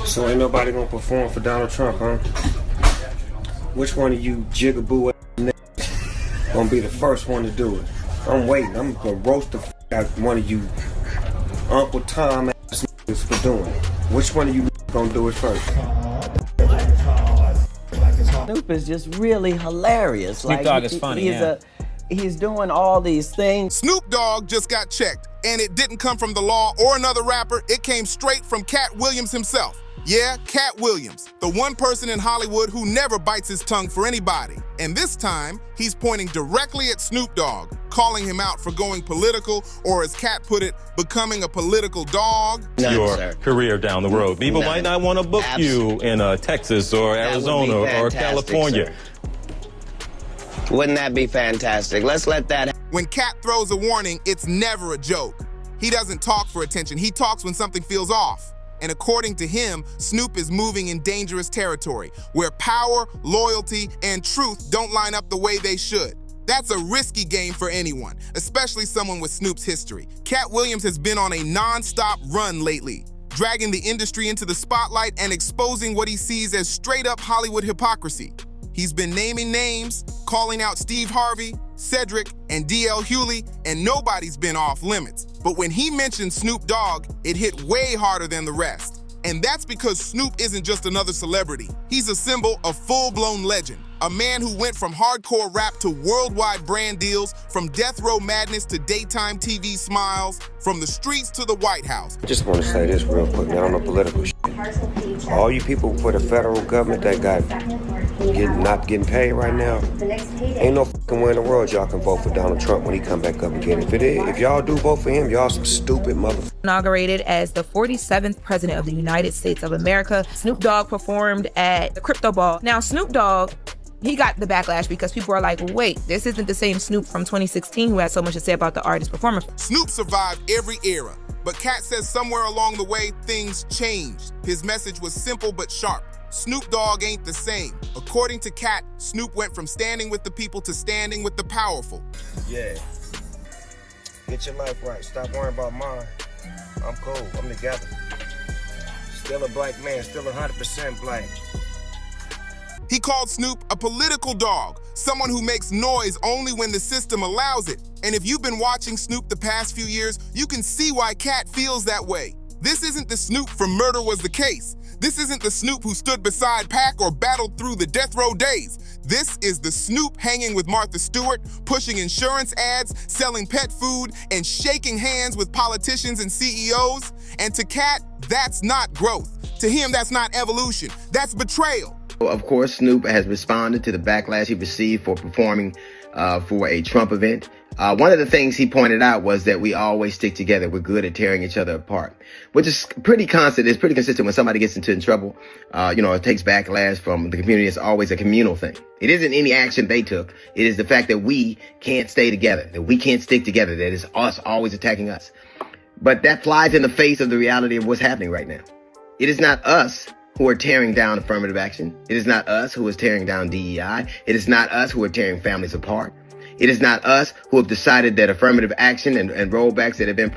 So ain't nobody gonna perform for Donald Trump, huh? Which one of you jigaboo niggas gonna be the first one to do it? I'm waiting. I'm gonna roast the out one of you Uncle Tom ass niggas for doing it. Which one of you gonna do it first? Snoop is just really hilarious. Snoop Dogg is funny, He's doing all these things. Snoop Dogg just got checked, and it didn't come from the law or another rapper. It came straight from Katt Williams himself. Yeah, Katt Williams, the one person in Hollywood who never bites his tongue for anybody. And this time, he's pointing directly at Snoop Dogg, calling him out for going political, or as Katt put it, becoming a political dog. Your career down the road. People might not want to book you in Texas or Arizona or California. Sir. Wouldn't that be fantastic? Let's let that happen. When Katt throws a warning, it's never a joke. He doesn't talk for attention. He talks when something feels off. And according to him, Snoop is moving in dangerous territory, where power, loyalty, and truth don't line up the way they should. That's a risky game for anyone, especially someone with Snoop's history. Katt Williams has been on a non-stop run lately, dragging the industry into the spotlight and exposing what he sees as straight-up Hollywood hypocrisy. He's been naming names, calling out Steve Harvey, Cedric, and D.L. Hewley, and nobody's been off limits. But when he mentioned Snoop Dogg, it hit way harder than the rest. And that's because Snoop isn't just another celebrity. He's a symbol of full-blown legend. A man who went from hardcore rap to worldwide brand deals, from death row madness to daytime TV smiles, from the streets to the White House. I just want to say this real quick, now on the political shit. All you people for the federal government that not getting paid right now, ain't no fucking way in the world y'all can vote for Donald Trump when he come back up again. If y'all do vote for him, y'all some stupid motherfuckers. Inaugurated as the 47th president of the United States of America, Snoop Dogg performed at the Crypto Ball. Now, Snoop Dogg, he got the backlash because people are like, wait, this isn't the same Snoop from 2016 who had so much to say about the artist performance. Snoop survived every era, but Katt says somewhere along the way, things changed. His message was simple but sharp. Snoop Dogg ain't the same. According to Katt, Snoop went from standing with the people to standing with the powerful. Yeah. Get your life right. Stop worrying about mine. I'm cool. I'm together. Still a black man. Still 100% black. He called Snoop a political dog, someone who makes noise only when the system allows it. And if you've been watching Snoop the past few years, you can see why Katt feels that way. This isn't the Snoop from Murder Was the Case. This isn't the Snoop who stood beside Pac or battled through the death row days. This is the Snoop hanging with Martha Stewart, pushing insurance ads, selling pet food, and shaking hands with politicians and CEOs. And to Katt, that's not growth. To him, that's not evolution. That's betrayal. Of course, Snoop has responded to the backlash he received for performing for a Trump event. One of the things he pointed out was that we always stick together. We're good at tearing each other apart, which is pretty constant. It's pretty consistent when somebody gets into trouble. It takes backlash from the community. It's always a communal thing. It isn't any action they took. It is the fact that we can't stay together, that we can't stick together, that it's us always attacking us. But that flies in the face of the reality of what's happening right now. It is not us who are tearing down affirmative action. It is not us who is tearing down DEI. It is not us who are tearing families apart. It is not us who have decided that affirmative action and rollbacks that have been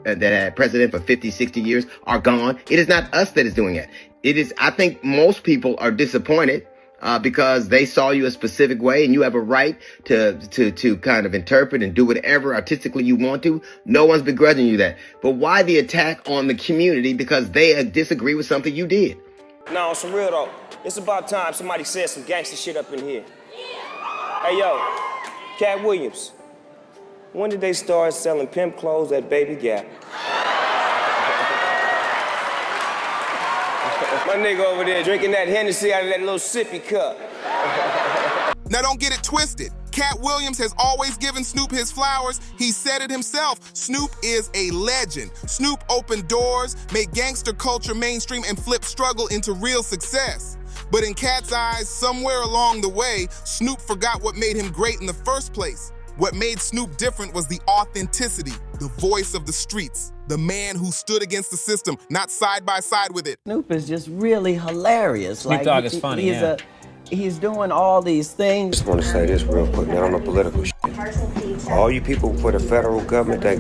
that had precedent for 50, 60 years are gone. It is not us that is doing it. It is, I think most people are disappointed because they saw you a specific way, and you have a right to kind of interpret and do whatever artistically you want to. No one's begrudging you that. But why the attack on the community because they disagree with something you did? No, some real though. It's about time somebody said some gangster shit up in here. Hey, yo, Katt Williams, when did they start selling pimp clothes at Baby Gap? My nigga over there drinking that Hennessy out of that little sippy cup. Now don't get it twisted. Katt Williams has always given Snoop his flowers. He said it himself. Snoop is a legend. Snoop opened doors, made gangster culture mainstream, and flipped struggle into real success. But in Katt's eyes, somewhere along the way, Snoop forgot what made him great in the first place. What made Snoop different was the authenticity, the voice of the streets, the man who stood against the system, not side by side with it. Snoop is just really hilarious. Snoop Dogg is funny, He's doing all these things. Just want to say this real quick, now on the political shit. All you people for the federal government that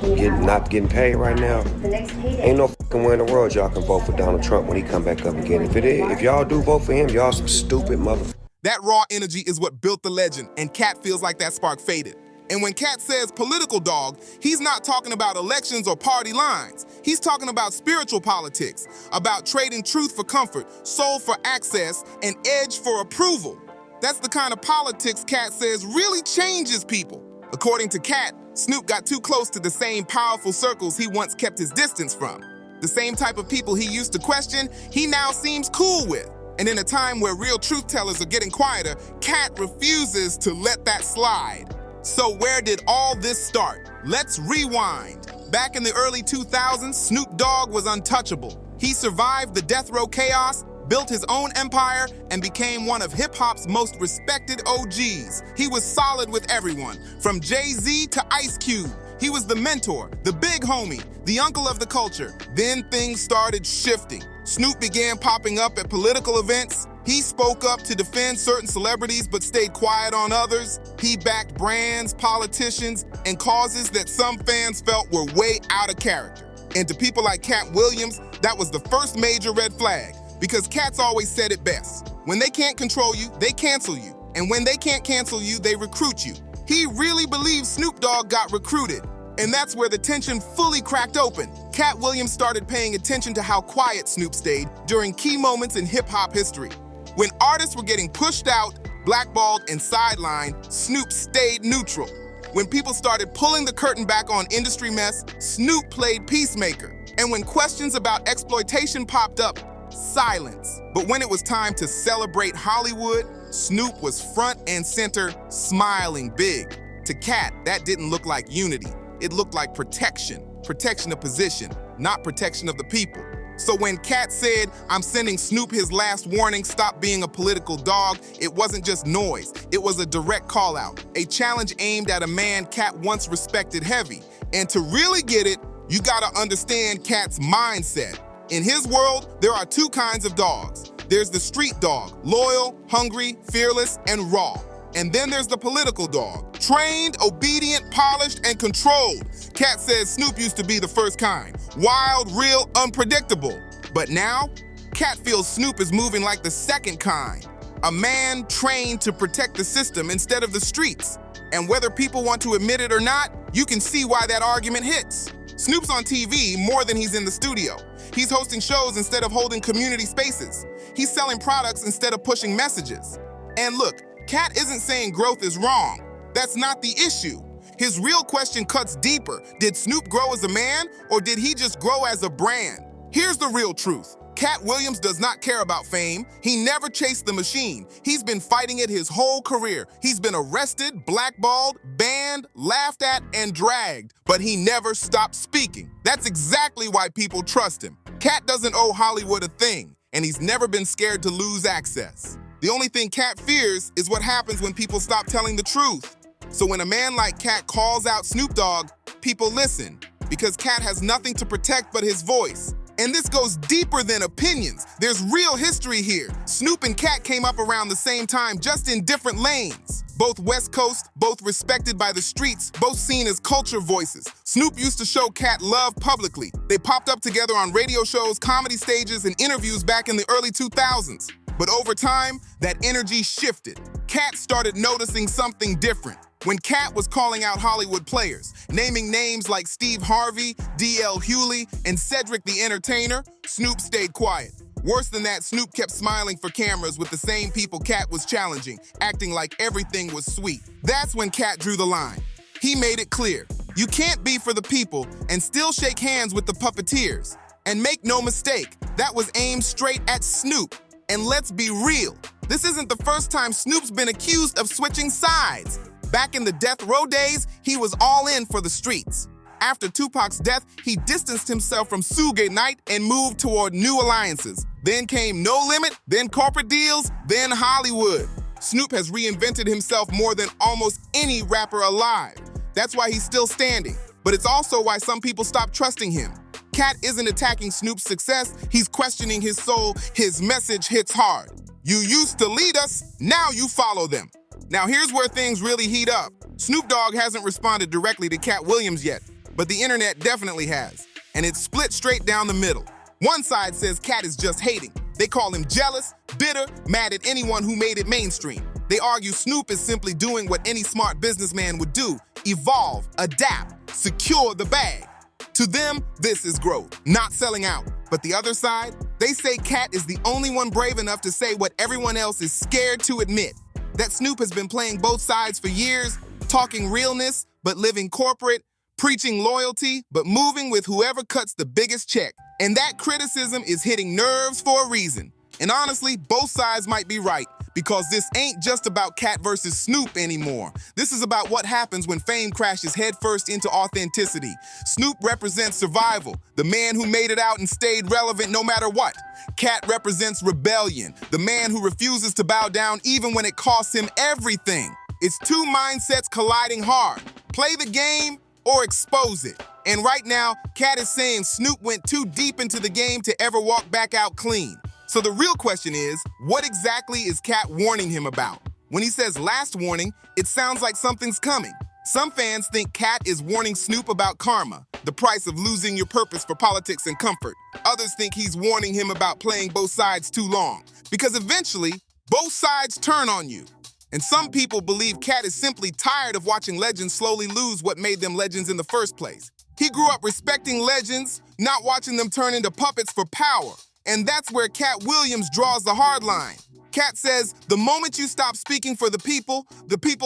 not getting paid right now, ain't no fucking way in the world y'all can vote for Donald Trump when he come back up again. If y'all do vote for him, y'all some stupid motherfuckers. That raw energy is what built the legend, and Katt feels like that spark faded. And when Katt says political dog, he's not talking about elections or party lines. He's talking about spiritual politics, about trading truth for comfort, soul for access, and edge for approval. That's the kind of politics Katt says really changes people. According to Katt, Snoop got too close to the same powerful circles he once kept his distance from. The same type of people he used to question, he now seems cool with. And in a time where real truth tellers are getting quieter, Katt refuses to let that slide. So where did all this start? Let's rewind. Back in the early 2000s, Snoop Dogg was untouchable. He survived the death row chaos, built his own empire, and became one of hip-hop's most respected OGs. He was solid with everyone, from Jay-Z to Ice Cube. He was the mentor, the big homie, the uncle of the culture. Then things started shifting. Snoop began popping up at political events. He spoke up to defend certain celebrities but stayed quiet on others. He backed brands, politicians, and causes that some fans felt were way out of character. And to people like Katt Williams, that was the first major red flag, because Katt's always said it best. When they can't control you, they cancel you. And when they can't cancel you, they recruit you. He really believes Snoop Dogg got recruited. And that's where the tension fully cracked open. Katt Williams started paying attention to how quiet Snoop stayed during key moments in hip-hop history. When artists were getting pushed out, blackballed, and sidelined, Snoop stayed neutral. When people started pulling the curtain back on industry mess, Snoop played peacemaker. And when questions about exploitation popped up, silence. But when it was time to celebrate Hollywood, Snoop was front and center, smiling big. To Katt, that didn't look like unity. It looked like protection. Protection of position, not protection of the people. So when Katt said, "I'm sending Snoop his last warning, stop being a political dog," it wasn't just noise. It was a direct call out, a challenge aimed at a man Katt once respected heavy. And to really get it, you gotta understand Katt's mindset. In his world, there are two kinds of dogs. There's the street dog, loyal, hungry, fearless, and raw. And then there's the political dog, trained, obedient, polished, and controlled. Katt says Snoop used to be the first kind, wild, real, unpredictable. But now, Katt feels Snoop is moving like the second kind, a man trained to protect the system instead of the streets. And whether people want to admit it or not, you can see why that argument hits. Snoop's on TV more than he's in the studio. He's hosting shows instead of holding community spaces. He's selling products instead of pushing messages. And look, Katt isn't saying growth is wrong. That's not the issue. His real question cuts deeper. Did Snoop grow as a man, or did he just grow as a brand? Here's the real truth. Katt Williams does not care about fame. He never chased the machine. He's been fighting it his whole career. He's been arrested, blackballed, banned, laughed at, and dragged, but he never stopped speaking. That's exactly why people trust him. Katt doesn't owe Hollywood a thing, and he's never been scared to lose access. The only thing Katt fears is what happens when people stop telling the truth. So when a man like Katt calls out Snoop Dogg, people listen, because Katt has nothing to protect but his voice. And this goes deeper than opinions. There's real history here. Snoop and Katt came up around the same time, just in different lanes. Both West Coast, both respected by the streets, both seen as culture voices. Snoop used to show Katt love publicly. They popped up together on radio shows, comedy stages, and interviews back in the early 2000s. But over time, that energy shifted. Katt started noticing something different. When Katt was calling out Hollywood players, naming names like Steve Harvey, D.L. Hewley, and Cedric the Entertainer, Snoop stayed quiet. Worse than that, Snoop kept smiling for cameras with the same people Katt was challenging, acting like everything was sweet. That's when Katt drew the line. He made it clear. You can't be for the people and still shake hands with the puppeteers. And make no mistake, that was aimed straight at Snoop. And let's be real, this isn't the first time Snoop's been accused of switching sides. Back in the death row days, he was all in for the streets. After Tupac's death, he distanced himself from Suge Knight and moved toward new alliances. Then came No Limit, then corporate deals, then Hollywood. Snoop has reinvented himself more than almost any rapper alive. That's why he's still standing. But it's also why some people stop trusting him. Katt isn't attacking Snoop's success, he's questioning his soul. His message hits hard. You used to lead us, now you follow them. Now here's where things really heat up. Snoop Dogg hasn't responded directly to Katt Williams yet. but the internet definitely has. And it's split straight down the middle. One side says Katt is just hating. They call him jealous, bitter, mad at anyone who made it mainstream. They argue Snoop is simply doing what any smart businessman would do: evolve, adapt, secure the bag. To them, this is growth, not selling out. But the other side, they say Katt is the only one brave enough to say what everyone else is scared to admit: that Snoop has been playing both sides for years, talking realness, but living corporate, preaching loyalty, but moving with whoever cuts the biggest check. And that criticism is hitting nerves for a reason. And honestly, both sides might be right, because this ain't just about Katt versus Snoop anymore. This is about what happens when fame crashes headfirst into authenticity. Snoop represents survival, the man who made it out and stayed relevant no matter what. Katt represents rebellion, the man who refuses to bow down even when it costs him everything. It's two mindsets colliding hard. Play the game or expose it. And right now, Katt is saying Snoop went too deep into the game to ever walk back out clean. So the real question is, what exactly is Katt warning him about? When he says last warning, it sounds like something's coming. Some fans think Katt is warning Snoop about karma, the price of losing your purpose for politics and comfort. Others think he's warning him about playing both sides too long, because eventually, both sides turn on you. And some people believe Katt is simply tired of watching legends slowly lose what made them legends in the first place. He grew up respecting legends, not watching them turn into puppets for power. And that's where Katt Williams draws the hard line. Katt says, the moment you stop speaking for the people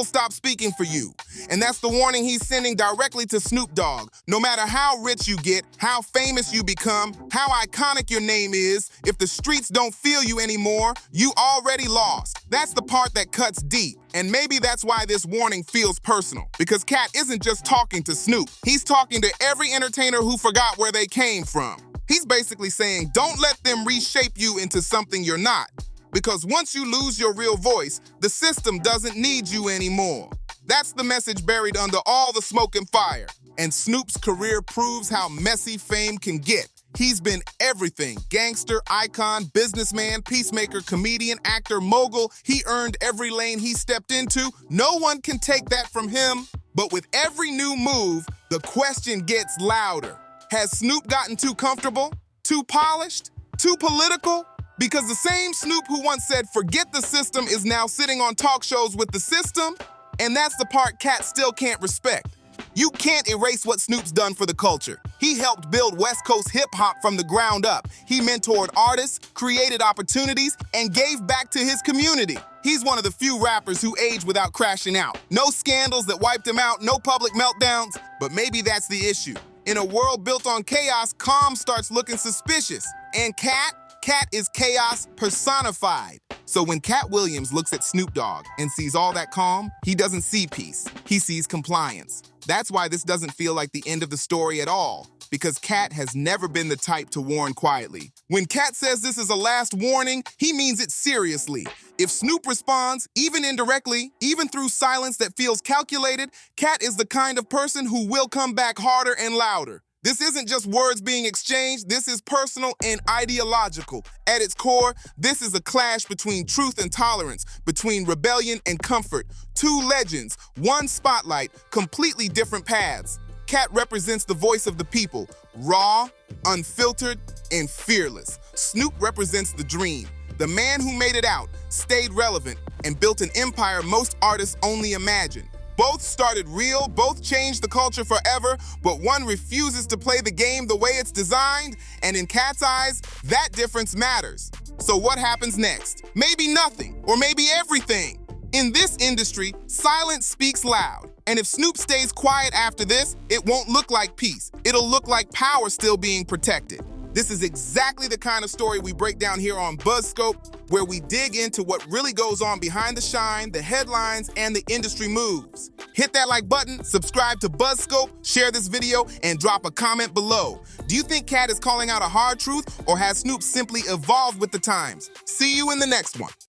stop speaking for you. And that's the warning he's sending directly to Snoop Dogg. No matter how rich you get, how famous you become, how iconic your name is, if the streets don't feel you anymore, you already lost. That's the part that cuts deep. And maybe that's why this warning feels personal. Because Katt isn't just talking to Snoop. He's talking to every entertainer who forgot where they came from. He's basically saying, don't let them reshape you into something you're not. Because once you lose your real voice, the system doesn't need you anymore. That's the message buried under all the smoke and fire. And Snoop's career proves how messy fame can get. He's been everything: gangster, icon, businessman, peacemaker, comedian, actor, mogul. He earned every lane he stepped into. No one can take that from him. But with every new move, the question gets louder. Has Snoop gotten too comfortable? Too polished? Too political? Because the same Snoop who once said, forget the system, is now sitting on talk shows with the system. And that's the part Katt still can't respect. You can't erase what Snoop's done for the culture. He helped build West Coast hip-hop from the ground up. He mentored artists, created opportunities, and gave back to his community. He's one of the few rappers who aged without crashing out. No scandals that wiped him out, no public meltdowns. But maybe that's the issue. In a world built on chaos, calm starts looking suspicious. And Katt is chaos personified. So when Katt Williams looks at Snoop Dogg and sees all that calm, he doesn't see peace. He sees compliance. That's why this doesn't feel like the end of the story at all, because Katt has never been the type to warn quietly. When Katt says this is a last warning, he means it seriously. If Snoop responds, even indirectly, even through silence that feels calculated, Katt is the kind of person who will come back harder and louder. This isn't just words being exchanged, this is personal and ideological. At its core, this is a clash between truth and tolerance, between rebellion and comfort. Two legends, one spotlight, completely different paths. Katt represents the voice of the people, raw, unfiltered, and fearless. Snoop represents the dream, the man who made it out, stayed relevant, and built an empire most artists only imagine. Both started real, both changed the culture forever, but one refuses to play the game the way it's designed, and in Katt's eyes, that difference matters. So what happens next? Maybe nothing, or maybe everything. In this industry, silence speaks loud, and if Snoop stays quiet after this, it won't look like peace. It'll look like power still being protected. This is exactly the kind of story we break down here on BuzzScope, where we dig into what really goes on behind the shine, the headlines, and the industry moves. Hit that like button, subscribe to BuzzScope, share this video, and drop a comment below. Do you think Katt is calling out a hard truth, or has Snoop simply evolved with the times? See you in the next one.